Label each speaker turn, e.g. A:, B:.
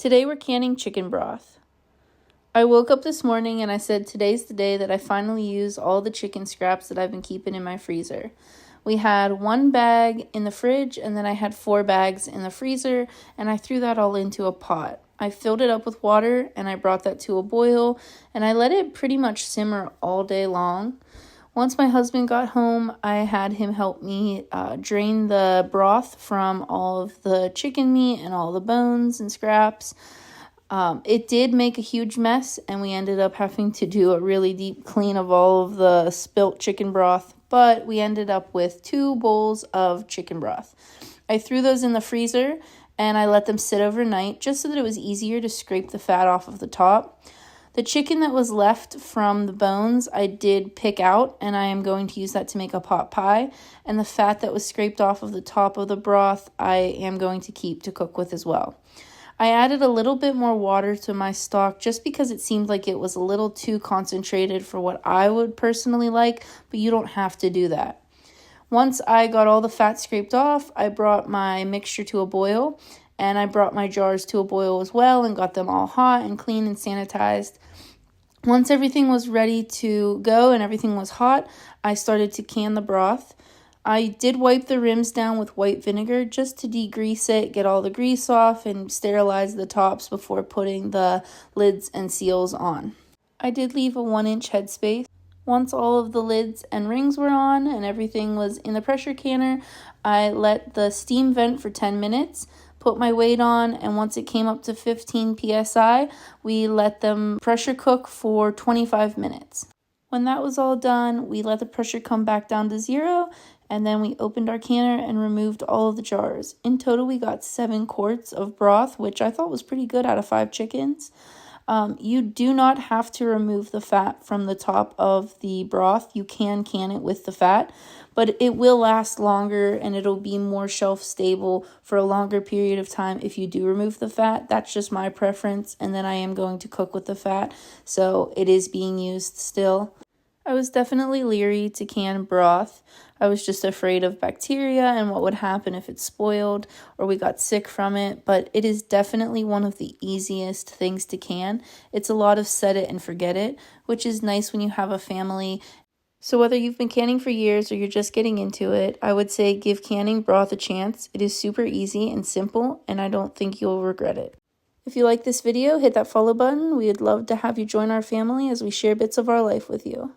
A: Today we're canning chicken broth. I woke up this morning and I said today's the day that I finally use all the chicken scraps that I've been keeping in my freezer. We had 1 bag in the fridge and then I had 4 bags in the freezer, and I threw that all into a pot. I filled it up with water and I brought that to a boil and I let it pretty much simmer all day long. Once my husband got home, I had him help me drain the broth from all of the chicken meat and all the bones and scraps. It did make a huge mess, and we ended up having to do a really deep clean of all of the spilt chicken broth, but we ended up with 2 bowls of chicken broth. I threw those in the freezer, and I let them sit overnight just so that it was easier to scrape the fat off of the top. The chicken that was left from the bones, I did pick out, and I am going to use that to make a pot pie. And the fat that was scraped off of the top of the broth, I am going to keep to cook with as well. I added a little bit more water to my stock just because it seemed like it was a little too concentrated for what I would personally like, but you don't have to do that. Once I got all the fat scraped off, I brought my mixture to a boil, and I brought my jars to a boil as well and got them all hot and clean and sanitized. Once everything was ready to go and everything was hot, I started to can the broth. I did wipe the rims down with white vinegar just to degrease it, get all the grease off, and sterilize the tops before putting the lids and seals on. I did leave a 1-inch headspace. Once all of the lids and rings were on and everything was in the pressure canner, I let the steam vent for 10 minutes, put my weight on, and once it came up to 15 psi, we let them pressure cook for 25 minutes. When that was all done, we let the pressure come back down to 0, and then we opened our canner and removed all of the jars. In total, we got 7 quarts of broth, which I thought was pretty good out of 5 chickens. You do not have to remove the fat from the top of the broth. You can it with the fat, but it will last longer and it'll be more shelf stable for a longer period of time if you do remove the fat. That's just my preference, and then I am going to cook with the fat, so it is being used still. I was definitely leery to can broth. I was just afraid of bacteria and what would happen if it spoiled or we got sick from it, but it is definitely one of the easiest things to can. It's a lot of set it and forget it, which is nice when you have a family. So whether you've been canning for years or you're just getting into it, I would say give canning broth a chance. It is super easy and simple, and I don't think you'll regret it. If you like this video, hit that follow button. We would love to have you join our family as we share bits of our life with you.